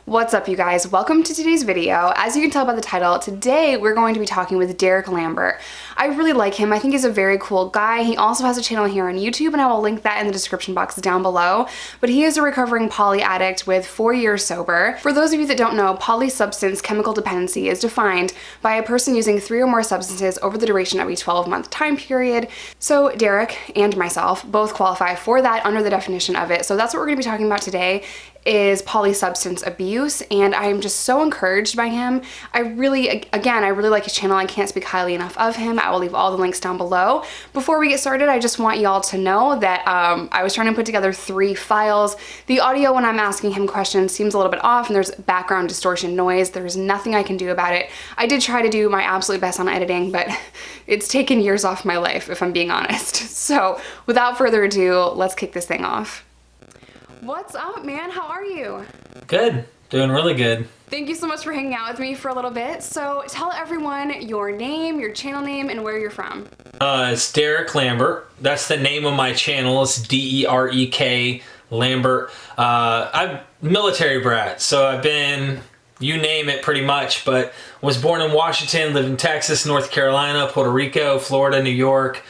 What's up, you guys? Welcome to today's video. As you can tell by the title, today we're going to be talking with Derrick Lambert. I really like him. I think he's a very cool guy. He also has a channel here on YouTube, and I will link that in the description box down below. But he is a recovering poly addict with 4 years sober. For those of you that don't know, polysubstance chemical dependency is defined by a person using 3 or more substances over the duration of a 12-month time period. So Derrick and myself both qualify for that under the definition of it. So that's what we're going to be talking about today, is polysubstance abuse, and I'm just so encouraged by him. I really like his channel. I can't speak highly enough of him. I will leave all the links down below. Before we get started, I just want y'all to know that I was trying to put together 3 files. The audio when I'm asking him questions seems a little bit off, and there's background distortion noise. There's nothing I can do about it. I did try to do my absolute best on editing, but it's taken years off my life, if I'm being honest. So without further ado, let's kick this thing off. What's up, man? How are you? Good. Doing really good. Thank you so much for hanging out with me for a little bit. So tell everyone your name, your channel name, and where you're from. It's Derrick Lambert. That's the name of my channel. It's D-E-R-E-K Lambert. I'm military brat, so I've been, you name it pretty much, but was born in Washington, lived in Texas, North Carolina, Puerto Rico, Florida, New York,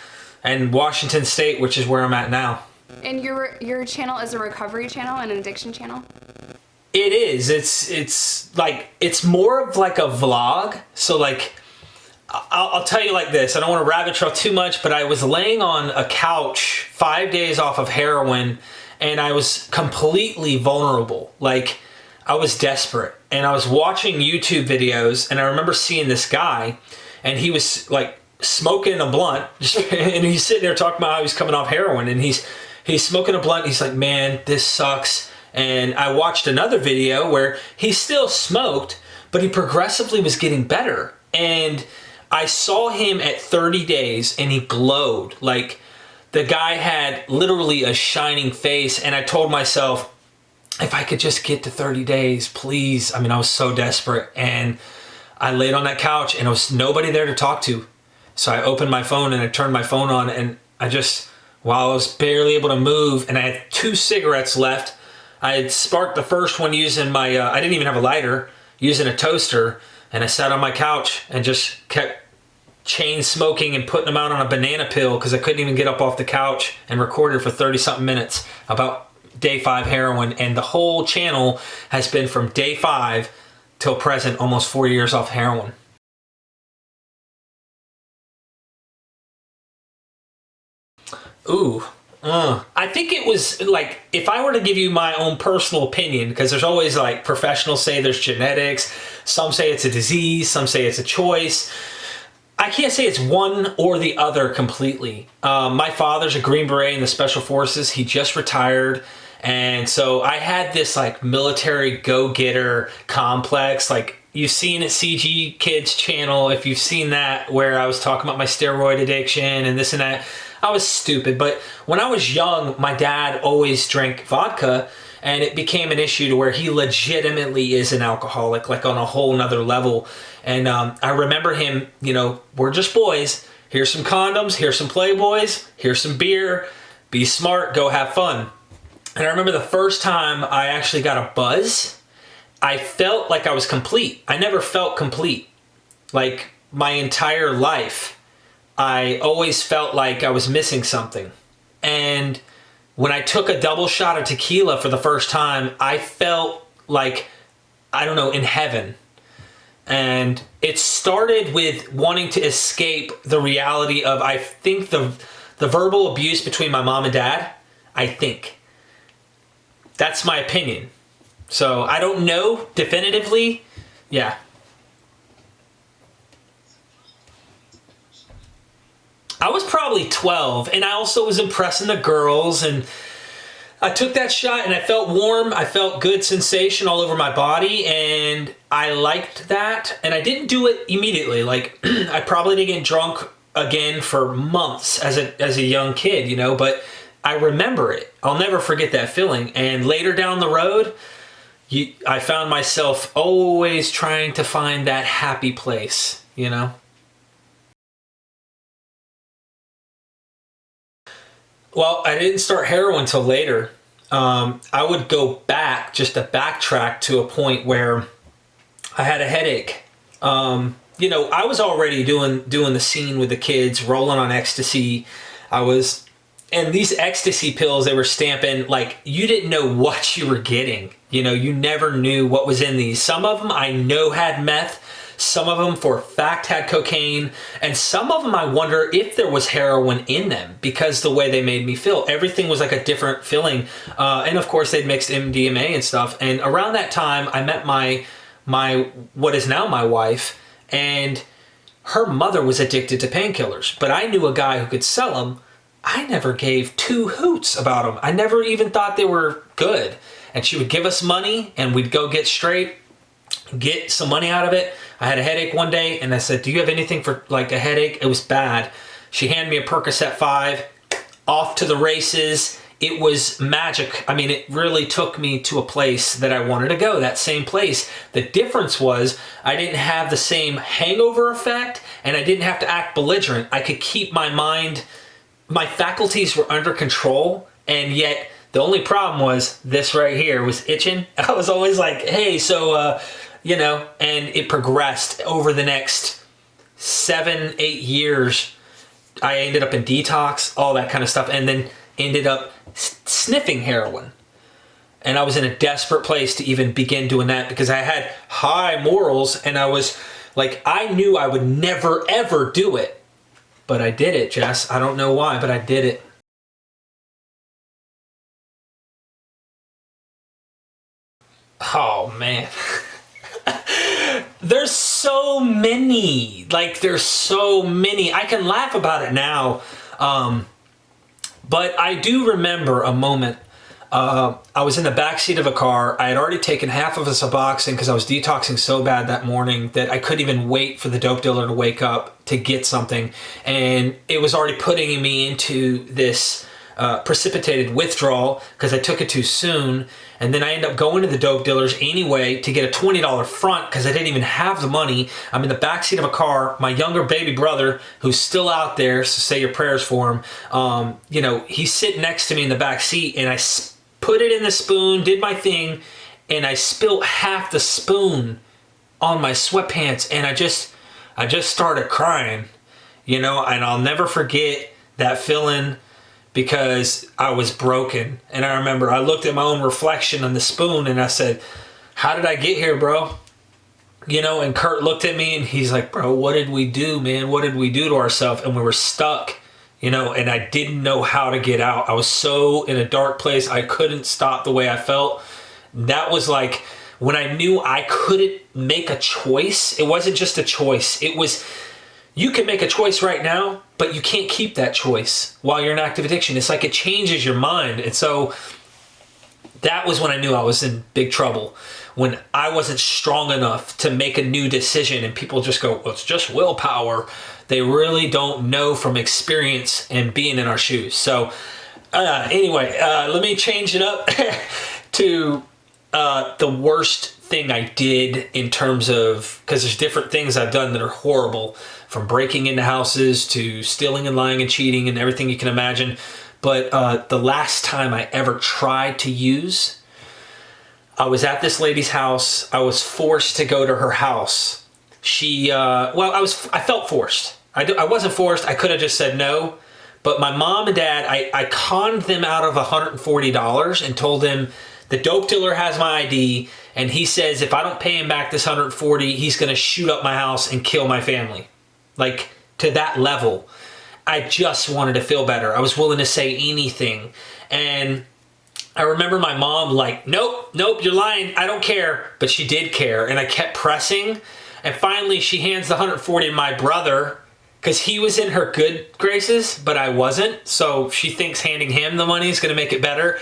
and Washington State, which is where I'm at now. And your channel is a recovery channel and an addiction channel? It is. It's like, it's more of like a vlog. So like, I'll tell you like this. I don't want to rabbit trail too much, but I was laying on a couch 5 days off of heroin, and I was completely vulnerable. Like, I was desperate, and I was watching YouTube videos, and I remember seeing this guy, and he was like smoking a blunt, and he's sitting there talking about how he's coming off heroin, and he's smoking a blunt. He's like, man, this sucks. And I watched another video where he still smoked, but he progressively was getting better. And I saw him at 30 days, and he glowed. Like, the guy had literally a shining face. And I told myself, if I could just get to 30 days, please. I mean, I was so desperate. And I laid on that couch, and there was nobody there to talk to. So I opened my phone, and I turned my phone on, and while I was barely able to move, and I had 2 cigarettes left, I had sparked the first one using my, I didn't even have a lighter, using a toaster, and I sat on my couch and just kept chain smoking and putting them out on a banana peel because I couldn't even get up off the couch, and recorded for 30-something minutes about day 5 heroin. And the whole channel has been from day 5 till present, almost 4 years off heroin. Ooh. I think it was like, if I were to give you my own personal opinion, because there's always like professionals say there's genetics, some say it's a disease, some say it's a choice. I can't say it's one or the other completely. My father's a Green Beret in the Special Forces. He just retired. And so I had this like military go-getter complex. Like, you've seen at CG Kids channel, if you've seen that, where I was talking about my steroid addiction and this and that. I was stupid, but when I was young, my dad always drank vodka, and it became an issue to where he legitimately is an alcoholic, like on a whole nother level. And I remember him, you know, we're just boys. Here's some condoms, here's some Playboys, here's some beer, be smart, go have fun. And I remember the first time I actually got a buzz, I felt like I was complete. I never felt complete. Like, my entire life, I always felt like I was missing something. And when I took a double shot of tequila for the first time, I felt like, I don't know, in heaven. And it started with wanting to escape the reality of, I think, the verbal abuse between my mom and dad. I think. That's my opinion. So I don't know definitively. Yeah. I was probably 12, and I also was impressing the girls, and I took that shot, and I felt warm. I felt good sensation all over my body, and I liked that. And I didn't do it immediately. Like, I probably didn't get drunk again for months as a young kid, you know, but I remember it. I'll never forget that feeling. And later down the road, I found myself always trying to find that happy place, you know? Well, I didn't start heroin until later. I would go back, just to backtrack to a point where I had a headache. I was already doing the scene with the kids, rolling on ecstasy. And these ecstasy pills, they were stamping like you didn't know what you were getting. You never knew what was in these. Some of them I know had meth. Some of them for a fact had cocaine, and some of them I wonder if there was heroin in them because the way they made me feel. Everything was like a different feeling. And of course they'd mixed MDMA and stuff. And around that time I met my what is now my wife, and her mother was addicted to painkillers, but I knew a guy who could sell them. I never gave two hoots about them. I never even thought they were good. And she would give us money and we'd go get straight, get some money out of it. I had a headache one day and I said, do you have anything for like a headache? It was bad. She handed me a Percocet 5, off to the races. It was magic. I mean, it really took me to a place that I wanted to go, that same place. The difference was I didn't have the same hangover effect and I didn't have to act belligerent. I could keep my mind, my faculties were under control, and yet the only problem was this right here was itching. I was always like, hey, so, and it progressed over the next 7-8 years. I ended up in detox, all that kind of stuff, and then ended up sniffing heroin. And I was in a desperate place to even begin doing that because I had high morals and I was like, I knew I would never, ever do it. But I did it, Jess. I don't know why, but I did it. Oh, man. There's so many. There's so many. I can laugh about it now. But I do remember a moment. I was in the backseat of a car. I had already taken half of a Suboxone because I was detoxing so bad that morning that I couldn't even wait for the dope dealer to wake up to get something. And it was already putting me into this precipitated withdrawal because I took it too soon. And then I ended up going to the dope dealers anyway to get a $20 front because I didn't even have the money. I'm in the backseat of a car. My younger baby brother, who's still out there, so say your prayers for him, he's sitting next to me in the back seat, and I put it in the spoon, did my thing, and I spilt half the spoon on my sweatpants, and I just started crying, and I'll never forget that feeling because I was broken. And I remember I looked at my own reflection on the spoon and I said, how did I get here, bro? And Kurt looked at me and he's like, bro, what did we do, man? What did we do to ourselves? And we were stuck, and I didn't know how to get out. I was so in a dark place. I couldn't stop the way I felt. That was like when I knew I couldn't make a choice. It wasn't just a choice. It was, you can make a choice right now, but you can't keep that choice while you're in active addiction. It's like it changes your mind. And so that was when I knew I was in big trouble, when I wasn't strong enough to make a new decision. And people just go, well, it's just willpower. They really don't know from experience and being in our shoes. So anyway, let me change it up to the worst thing I did in terms of, because there's different things I've done that are horrible, from breaking into houses to stealing and lying and cheating and everything you can imagine. But the last time I ever tried to use, I was at this lady's house. I was forced to go to her house. I felt forced. I wasn't forced. I could have just said no. But my mom and dad, I conned them out of $140 and told them the dope dealer has my ID, and he says if I don't pay him back this $140, he's going to shoot up my house and kill my family. Like, to that level. I just wanted to feel better. I was willing to say anything. And I remember my mom like, nope, you're lying. I don't care. But she did care. And I kept pressing. And finally, she hands the $140 to my brother because he was in her good graces, but I wasn't. So she thinks handing him the money is going to make it better.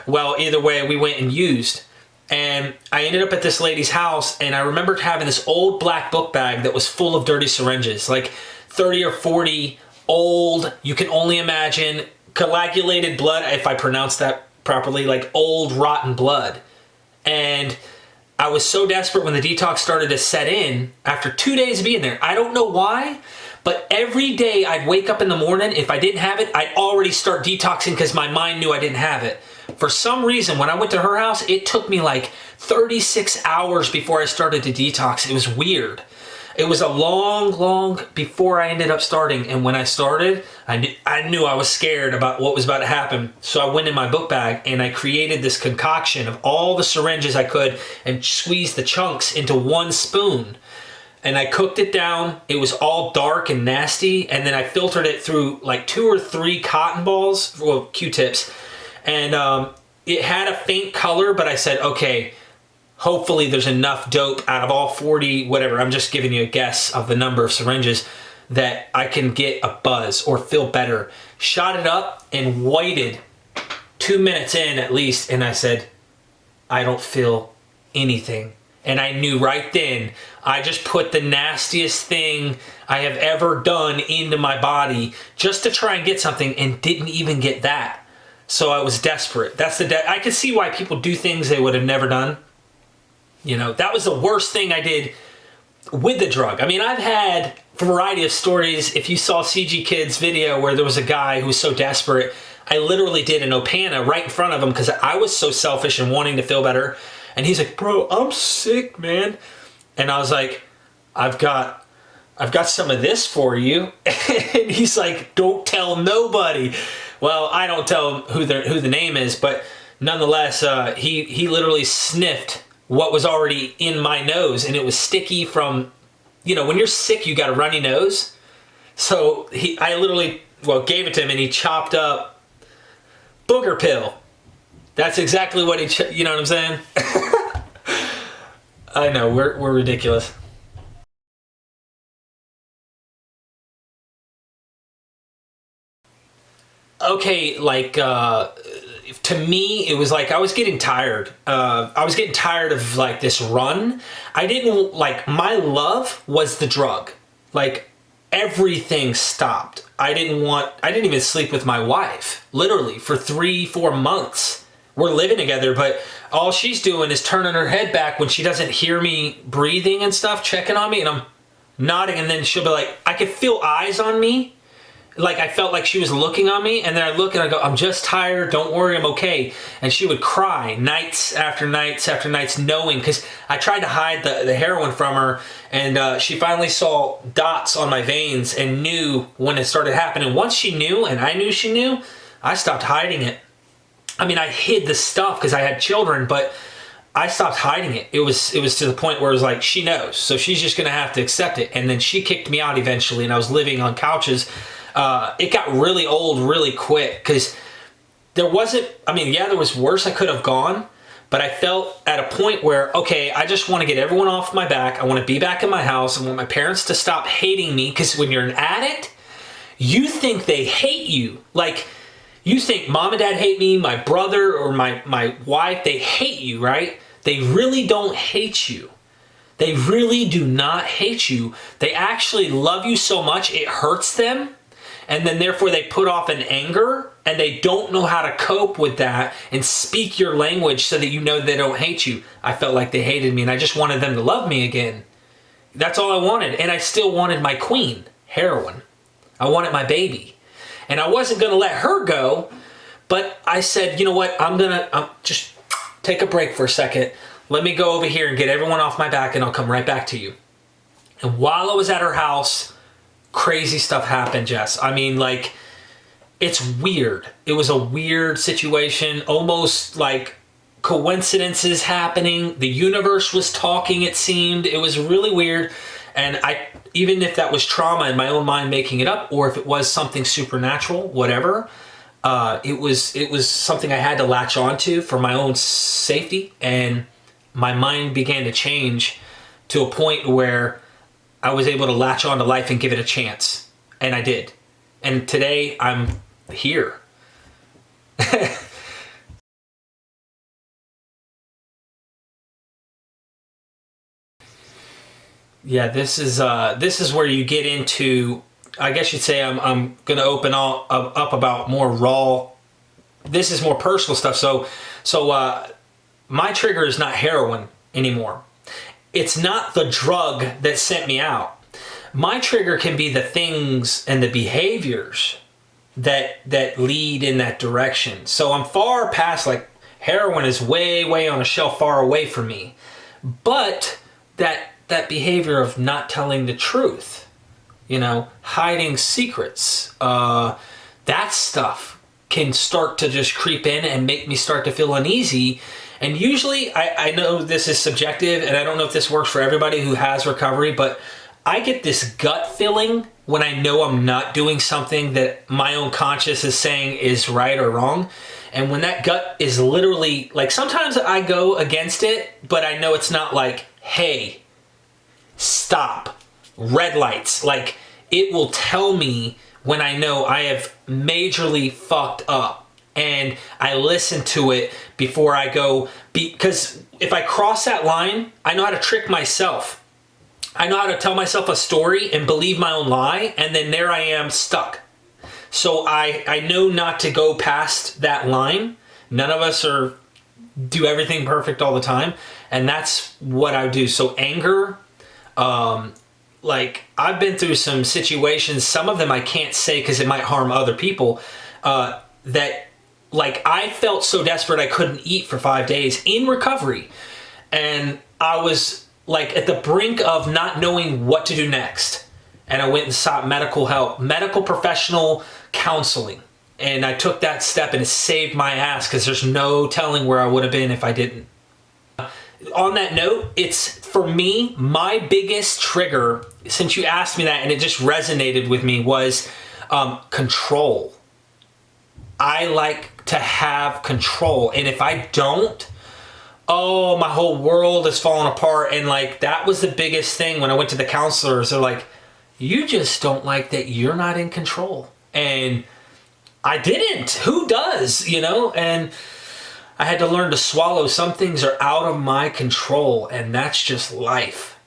Well, either way, we went and used. And I ended up at this lady's house, and I remembered having this old black book bag that was full of dirty syringes, like 30 or 40 old, you can only imagine, coagulated blood, if I pronounce that properly, like old rotten blood. And I was so desperate when the detox started to set in, after 2 days of being there. I don't know why, but every day I'd wake up in the morning, if I didn't have it, I'd already start detoxing because my mind knew I didn't have it. For some reason, when I went to her house, it took me like 36 hours before I started to detox. It was weird. It was a long before I ended up starting. And when I started, I knew I was scared about what was about to happen. So I went in my book bag and I created this concoction of all the syringes I could and squeezed the chunks into one spoon. And I cooked it down. It was all dark and nasty. And then I filtered it through like 2 or 3 cotton balls, well, Q-tips. And it had a faint color, but I said, okay, hopefully there's enough dope out of all 40, whatever, I'm just giving you a guess of the number of syringes, that I can get a buzz or feel better. Shot it up and waited 2 minutes in at least, and I said, I don't feel anything. And I knew right then, I just put the nastiest thing I have ever done into my body just to try and get something, and didn't even get that. So I was desperate. I could see why people do things they would have never done. You know, that was the worst thing I did with the drug. I mean, I've had a variety of stories. If you saw CG Kid's video where there was a guy who was so desperate, I literally did an Opana right in front of him because I was so selfish and wanting to feel better. And he's like, bro, I'm sick, man. And I was like, I've got some of this for you. And he's like, don't tell nobody. Well, I don't tell him who the name is, but nonetheless, he literally sniffed what was already in my nose, and it was sticky from, you know, when you're sick, you got a runny nose. So I literally, gave it to him, and he chopped up booger pill. That's exactly what you know what I'm saying? I know, we're ridiculous. Okay, like, to me, it was like I was getting tired. I was getting tired of like this run. I didn't like, my love was the drug. Like everything stopped. I didn't even sleep with my wife, literally for 3-4 months. We're living together, but all she's doing is turning her head back when she doesn't hear me breathing and stuff, checking on me, and I'm nodding, and then she'll be like, I could feel eyes on me. Like I felt like she was looking on me, and then I look and I go, I'm just tired, don't worry, I'm okay. And she would cry nights after nights after nights, knowing, because I tried to hide the heroin from her, and she finally saw dots on my veins and knew when it started happening. Once she knew, and I knew she knew, I stopped hiding it. I mean, I hid the stuff because I had children, but I stopped hiding it. It was to the point where it was like, she knows, so she's just gonna have to accept it. And then she kicked me out eventually, and I was living on couches. It got really old really quick because there wasn't, I mean, yeah, there was worse I could have gone, but I felt at a point where, okay, I just want to get everyone off my back. I want to be back in my house. I want my parents to stop hating me, because when you're an addict, you think they hate you. Like, you think mom and dad hate me, my brother or my wife, they hate you, right? They really don't hate you. They really do not hate you. They actually love you so much it hurts them. And then therefore they put off an anger, and they don't know how to cope with that and speak your language so that you know they don't hate you. I felt like they hated me, and I just wanted them to love me again. That's all I wanted. And I still wanted my queen, heroin. I wanted my baby. And I wasn't going to let her go, but I said, you know what? I'm just take a break for a second. Let me go over here and get everyone off my back, and I'll come right back to you. And while I was at her house, crazy stuff happened, Jess. I mean, like, it's weird. It was a weird situation, almost like coincidences happening. The universe was talking, it seemed. It was really weird. And even if that was trauma in my own mind making it up, or if it was something supernatural, whatever, it was something I had to latch onto for my own safety. And my mind began to change to a point where I was able to latch on to life and give it a chance. And I did. And today I'm here. Yeah, this is where you get into, I guess you'd say I'm going to open up about more raw. This is more personal stuff. So my trigger is not heroin anymore. It's not the drug that sent me out. My trigger can be the things and the behaviors that lead in that direction. So I'm far past, like, heroin is way on a shelf far away from me. But that behavior of not telling the truth, hiding secrets, that stuff can start to just creep in and make me start to feel uneasy. And usually, I know this is subjective, and I don't know if this works for everybody who has recovery, but I get this gut feeling when I know I'm not doing something that my own conscience is saying is right or wrong. And when that gut is literally, like, sometimes I go against it, but I know it's not like, hey, stop, red lights. Like, it will tell me when I know I have majorly fucked up, and I listen to it before I go, because if I cross that line, I know how to trick myself. I know how to tell myself a story and believe my own lie, and then there I am stuck. So I know not to go past that line. None of us do everything perfect all the time, and that's what I do. So anger, like, I've been through some situations, some of them I can't say because it might harm other people, that, like, I felt so desperate I couldn't eat for 5 days in recovery. And I was, like, at the brink of not knowing what to do next. And I went and sought medical help, medical professional counseling. And I took that step, and it saved my ass, because there's no telling where I would have been if I didn't. On that note, it's, for me, my biggest trigger, since you asked me that and it just resonated with me, was control. I like to have control, and if I don't, oh, my whole world is falling apart. And, like, that was the biggest thing when I went to the counselors. They're like, you just don't like that you're not in control. And I didn't. Who does, And I had to learn to swallow. Some things are out of my control, and that's just life,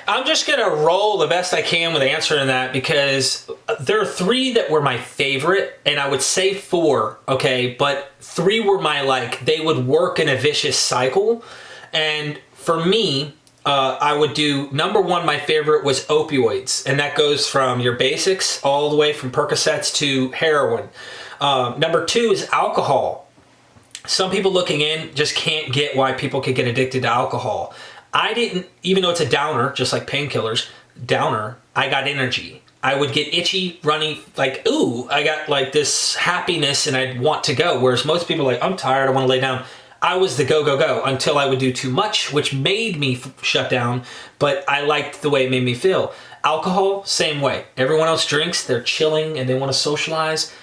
I'm just going to roll the best I can with answering that, because there are 3 that were my favorite, and I would say 4, okay? But 3 were my, like, they would work in a vicious cycle. And for me, I would do, number 1, my favorite was opioids. And that goes from your basics all the way from Percocets to heroin. Number 2 is alcohol. Some people looking in just can't get why people could get addicted to alcohol. I didn't, even though it's a downer, just like painkillers, I got energy. I would get itchy, runny, like, ooh, I got, like, this happiness and I'd want to go. Whereas most people are like, I'm tired, I want to lay down. I was the go until I would do too much, which made me shut down, but I liked the way it made me feel. Alcohol, same way. Everyone else drinks, they're chilling and they want to socialize.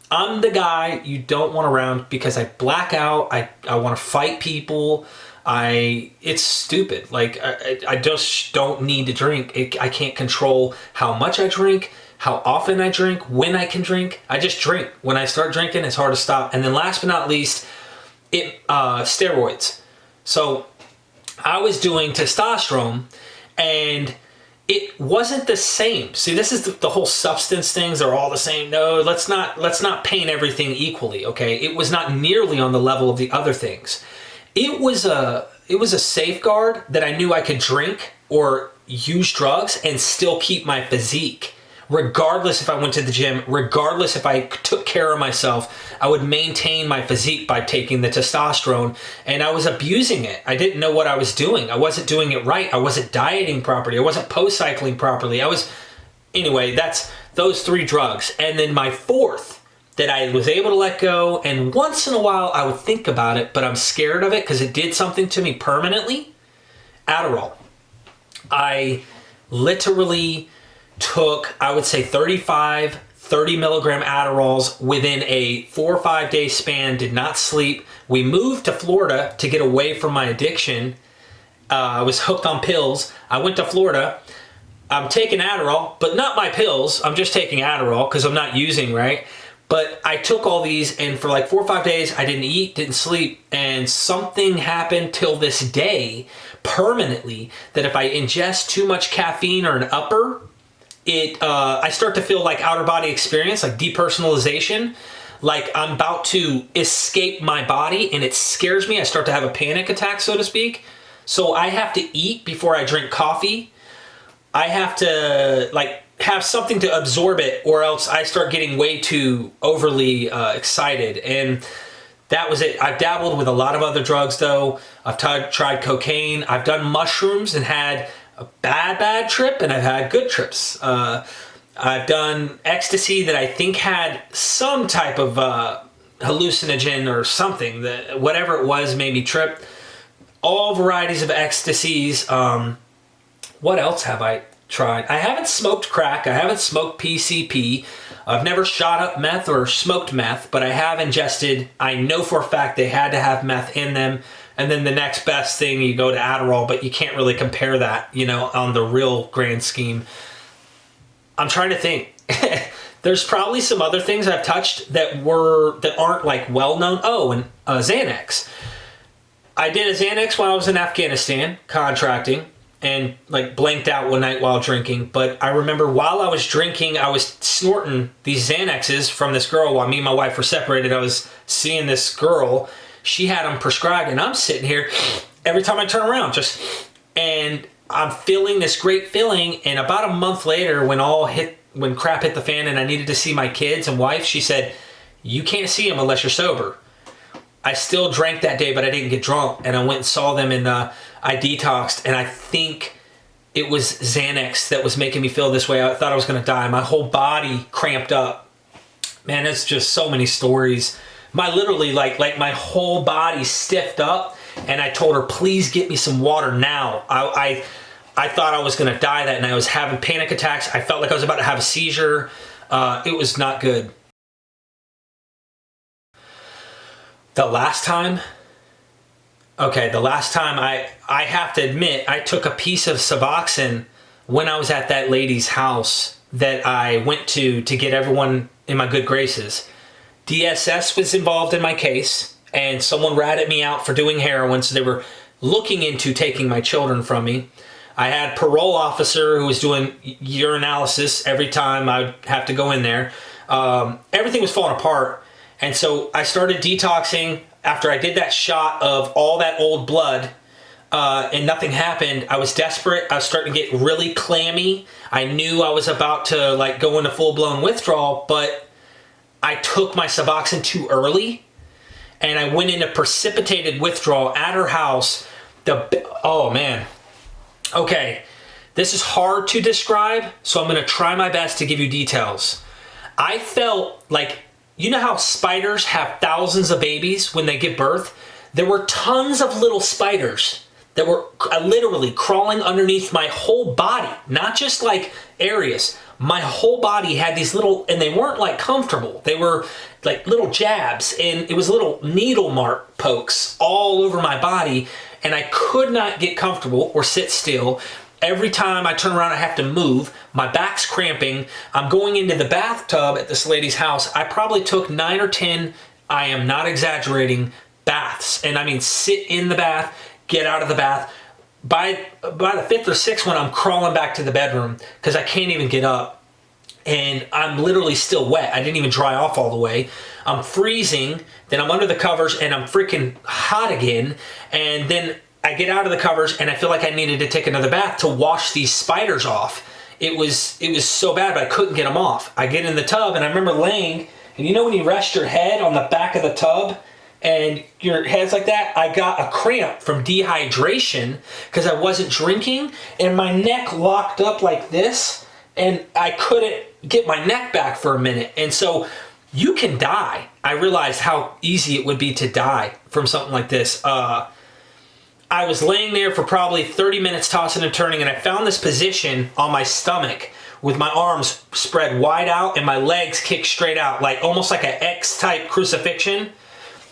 I'm the guy you don't want around because I black out, I want to fight people. It's stupid. Like, I just don't need to drink. I can't control how much I drink, how often I drink, when I can drink. I just drink. When I start drinking, it's hard to stop. And then last but not least, steroids. So I was doing testosterone, and it wasn't the same. See, this is the whole substance things are all the same. No, let's not paint everything equally, okay? It was not nearly on the level of the other things. It was a safeguard that I knew I could drink or use drugs and still keep my physique. Regardless if I went to the gym, regardless if I took care of myself, I would maintain my physique by taking the testosterone, and I was abusing it. I didn't know what I was doing. I wasn't doing it right. I wasn't dieting properly. I wasn't post-cycling properly. Anyway, that's those 3 drugs. And then my 4th that I was able to let go, and once in a while I would think about it, but I'm scared of it because it did something to me permanently. Adderall. I literally took, I would say 30 milligram Adderalls within a 4 or 5 day span, did not sleep. We moved to Florida to get away from my addiction. I was hooked on pills. I went to Florida. I'm taking Adderall, but not my pills. I'm just taking Adderall because I'm not using, right? But I took all these, and for like 4 or 5 days, I didn't eat, didn't sleep, and something happened till this day, permanently, that if I ingest too much caffeine or an upper, I start to feel like outer body experience, like depersonalization, like I'm about to escape my body, and it scares me. I start to have a panic attack, so to speak. So I have to eat before I drink coffee. I have to like have something to absorb it, or else I start getting way too overly excited. And that was it. I've dabbled with a lot of other drugs though. I've tried cocaine. I've done mushrooms and had a bad trip, and I've had good trips. I've done ecstasy that I think had some type of hallucinogen or something. That whatever it was made me trip. All varieties of ecstasies. What else have I tried? I haven't smoked crack. I haven't smoked PCP. I've never shot up meth or smoked meth, but I have ingested. I know for a fact they had to have meth in them. And then the next best thing, you go to Adderall, but you can't really compare that, you know, on the real grand scheme. I'm trying to think. There's probably some other things I've touched that aren't like well known. Oh, and Xanax. I did a Xanax while I was in Afghanistan contracting, and like blanked out one night while drinking. But I remember while I was drinking, I was snorting these Xanaxes from this girl while me and my wife were separated. I was seeing this girl. She had them prescribed, and I'm sitting here every time I turn around, and I'm feeling this great feeling. And about a month later, when crap hit the fan and I needed to see my kids and wife, she said, "You can't see them unless you're sober." I still drank that day, but I didn't get drunk. And I went and saw them, and I detoxed. And I think it was Xanax that was making me feel this way. I thought I was going to die. My whole body cramped up. Man, it's just so many stories. Literally, like my whole body stiffed up. And I told her, please get me some water now. I thought I was going to die that night. I was having panic attacks. I felt like I was about to have a seizure. It was not good. The last time I have to admit, I took a piece of Suboxone when I was at that lady's house that I went to get everyone in my good graces. DSS was involved in my case, and someone ratted me out for doing heroin, so they were looking into taking my children from me. I had a parole officer who was doing urinalysis every time I'd have to go in there. Everything was falling apart. And so I started detoxing after I did that shot of all that old blood, and nothing happened. I was desperate. I was starting to get really clammy. I knew I was about to like go into full-blown withdrawal, but I took my Suboxone too early, and I went into precipitated withdrawal at her house. Oh man. Okay, this is hard to describe, so I'm going to try my best to give you details. I felt like, you know how spiders have thousands of babies when they give birth? There were tons of little spiders that were literally crawling underneath my whole body, not just like areas. My whole body had these little, and they weren't like comfortable. They were like little jabs, and it was little needle mark pokes all over my body, and I could not get comfortable or sit still. Every time I turn around, I have to move. My back's cramping. I'm going into the bathtub at this lady's house. I probably took 9 or 10, I am not exaggerating, baths. And I mean, sit in the bath, get out of the bath. By the 5th or 6th one, I'm crawling back to the bedroom because I can't even get up. And I'm literally still wet. I didn't even dry off all the way. I'm freezing. Then I'm under the covers and I'm freaking hot again. And then I get out of the covers and I feel like I needed to take another bath to wash these spiders off. It was so bad, but I couldn't get them off. I get in the tub and I remember laying, and you know when you rest your head on the back of the tub and your head's like that? I got a cramp from dehydration because I wasn't drinking, and my neck locked up like this, and I couldn't get my neck back for a minute. And so you can die. I realized how easy it would be to die from something like this. I was laying there for probably 30 minutes tossing and turning, and I found this position on my stomach with my arms spread wide out and my legs kicked straight out, like almost like an X-type crucifixion.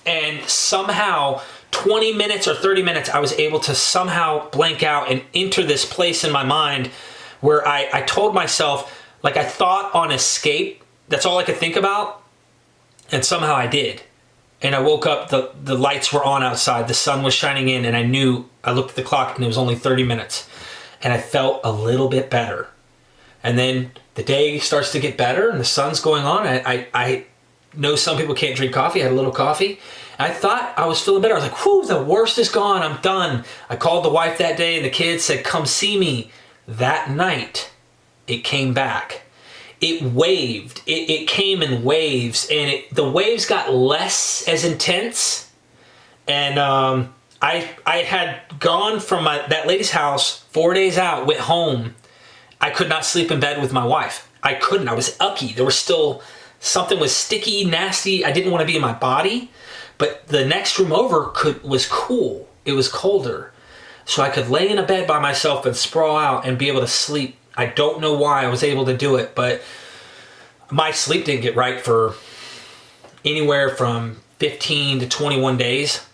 And somehow, 20 minutes or 30 minutes, I was able to somehow blank out and enter this place in my mind where I told myself, like I thought on escape, that's all I could think about, and somehow I did. And I woke up, the lights were on outside, the sun was shining in, and I looked at the clock and it was only 30 minutes. And I felt a little bit better. And then the day starts to get better and the sun's going on. know some people can't drink coffee. I had a little coffee. I thought I was feeling better. I was like, whew, the worst is gone. I'm done. I called the wife that day and the kids said, come see me. That night, it came back. It waved. It came in waves, and the waves got less as intense. And I had gone from that lady's house 4 days out, went home. I could not sleep in bed with my wife. I couldn't. I was ucky. There was still something was sticky, nasty. I didn't want to be in my body. But the next room over was cool. It was colder. So I could lay in a bed by myself and sprawl out and be able to sleep. I don't know why I was able to do it, but my sleep didn't get right for anywhere from 15 to 21 days.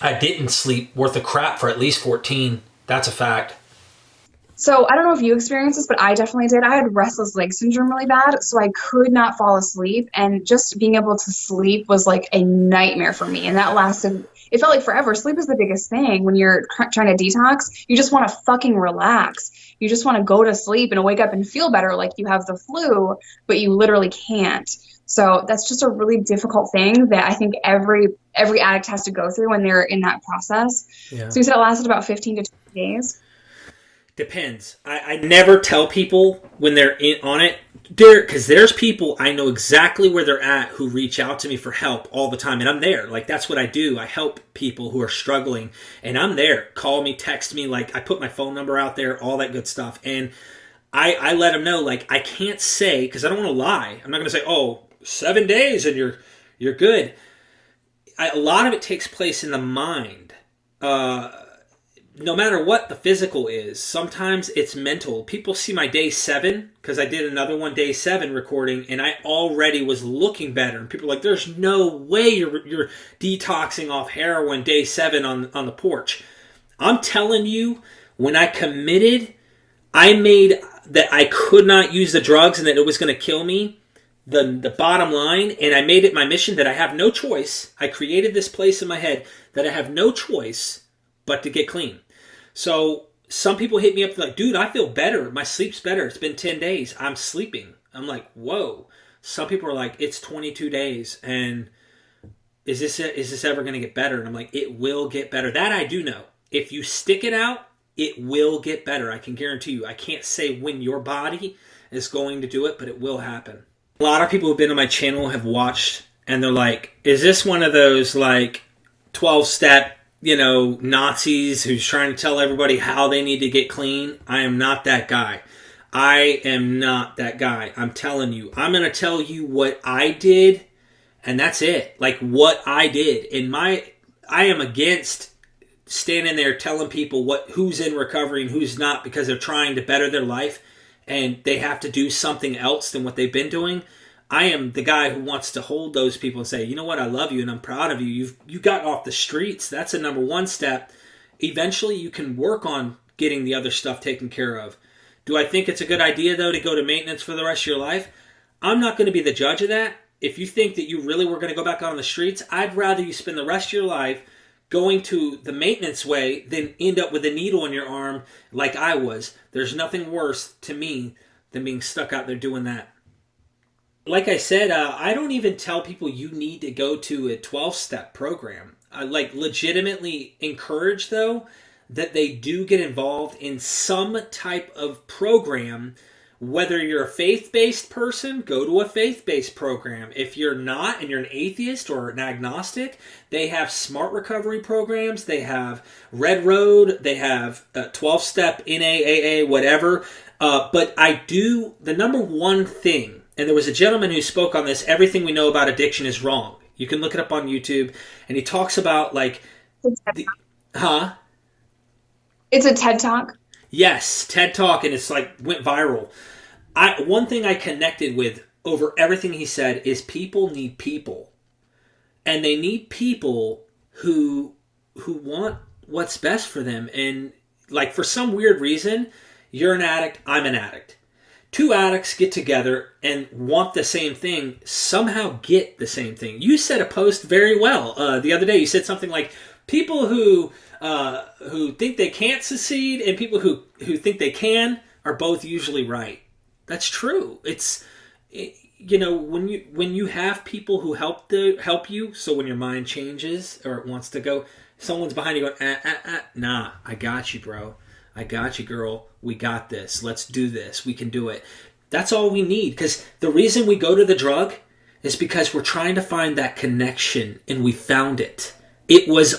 I didn't sleep worth a crap for at least 14. That's a fact. So I don't know if you experienced this, but I definitely did. I had restless leg syndrome really bad, so I could not fall asleep. And just being able to sleep was like a nightmare for me. And that lasted, it felt like forever. Sleep is the biggest thing when you're trying to detox. You just want to fucking relax. You just want to go to sleep and wake up and feel better like you have the flu, but you literally can't. So that's just a really difficult thing that I think every addict has to go through when they're in that process. Yeah. So you said it lasted about 15 to 20 days. Depends. I never tell people when they're on it, Derrick, because there's people I know exactly where they're at who reach out to me for help all the time, and I'm there. Like, that's what I do. I help people who are struggling, and I'm there. Call me, text me. Like, I put my phone number out there, all that good stuff, and I let them know. Like, I can't say, because I don't want to lie. I'm not going to say, oh, 7 days and you're good. A lot of it takes place in the mind. No matter what the physical is, sometimes it's mental. People see my day 7, because I did another one, day 7 recording, and I already was looking better. And people are like, there's no way you're detoxing off heroin day 7 on the porch. I'm telling you, when I committed, I made that I could not use the drugs and that it was going to kill me. The bottom line, and I made it my mission that I have no choice. I created this place in my head that I have no choice but to get clean. So some people hit me up like, dude, I feel better. My sleep's better. It's been 10 days. I'm sleeping. I'm like, whoa. Some people are like, it's 22 days. And is this ever going to get better? And I'm like, it will get better. That I do know. If you stick it out, it will get better. I can guarantee you. I can't say when your body is going to do it, but it will happen. A lot of people who've been on my channel have watched, and they're like, is this one of those like 12-step, Nazis who's trying to tell everybody how they need to get clean? I am not that guy. I am not that guy. I'm telling you. I'm going to tell you what I did, and that's it. Like, what I did. I am against standing there telling people who's in recovery and who's not because they're trying to better their life and they have to do something else than what they've been doing. I am the guy who wants to hold those people and say, you know what, I love you and I'm proud of you. You got off the streets. That's a number one step. Eventually you can work on getting the other stuff taken care of. Do I think it's a good idea, though, to go to maintenance for the rest of your life? I'm not going to be the judge of that. If you think that you really were going to go back on the streets, I'd rather you spend the rest of your life going to the maintenance way than end up with a needle in your arm like I was. There's nothing worse to me than being stuck out there doing that. Like I said, I don't even tell people you need to go to a 12-step program. I legitimately encourage, though, that they do get involved in some type of program. Whether you're a faith-based person, go to a faith-based program. If you're not and you're an atheist or an agnostic, they have smart recovery programs. They have Red Road. They have 12-step NAAA, whatever. But the number one thing, and there was a gentleman who spoke on this, everything we know about addiction is wrong. You can look it up on YouTube. And he talks about It's a TED Talk? Yes, TED Talk, and it's went viral. One thing I connected with over everything he said is people need people. And they need people who want what's best for them. And for some weird reason, you're an addict, I'm an addict. Two addicts get together and want the same thing, somehow get the same thing. You said a post very well the other day. You said something like, people who think they can't succeed and people who think they can are both usually right. That's true. you know, when you have people who help you, so when your mind changes or it wants to go, someone's behind you going, nah, I got you, bro. I got you, girl. We got this. Let's do this. We can do it. That's all we need. Because the reason we go to the drug is because we're trying to find that connection, and we found it. It was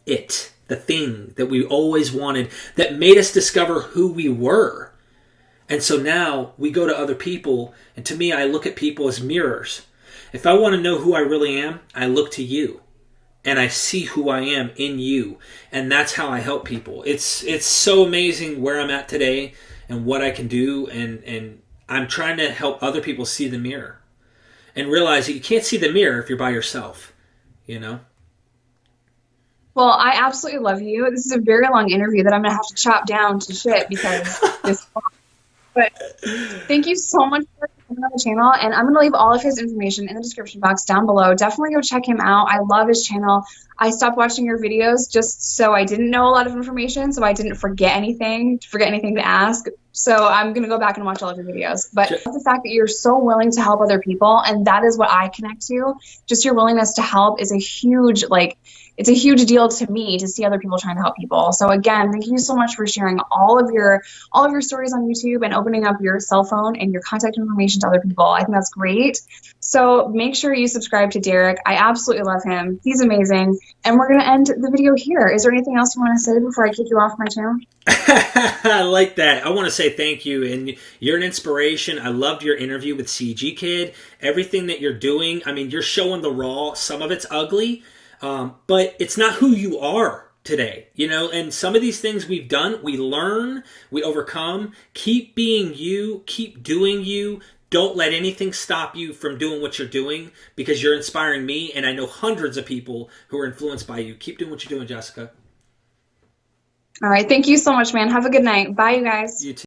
the thing that we always wanted, that made us discover who we were. And so now we go to other people, and to me, I look at people as mirrors. If I want to know who I really am, I look to you, and I see who I am in you, and that's how I help people. It's so amazing where I'm at today and what I can do, and I'm trying to help other people see the mirror and realize that you can't see the mirror if you're by yourself, you know? Well, I absolutely love you. This is a very long interview that I'm gonna have to chop down to shit because this. But thank you so much for coming on the channel, and I'm going to leave all of his information in the description box down below. Definitely go check him out. I love his channel. I stopped watching your videos just so I didn't know a lot of information, so I didn't forget anything to ask. So I'm going to go back and watch all of your videos. But the fact that you're so willing to help other people, and that is what I connect to, just your willingness to help is a huge, it's a huge deal to me to see other people trying to help people. So again, thank you so much for sharing all of your stories on YouTube and opening up your cell phone and your contact information to other people. I think that's great. So make sure you subscribe to Derrick. I absolutely love him. He's amazing. And we're going to end the video here. Is there anything else you want to say before I kick you off my channel? I like that. I want to say thank you, and you're an inspiration. I loved your interview with CG Kid. Everything that you're doing, I mean, you're showing the raw. Some of it's ugly. But it's not who you are today, you know, and some of these things we've done, we learn, we overcome. Keep being you, keep doing you. Don't let anything stop you from doing what you're doing, because you're inspiring me, and I know hundreds of people who are influenced by you. Keep doing what you're doing, Jessica. All right. Thank you so much, man. Have a good night. Bye, you guys. You too.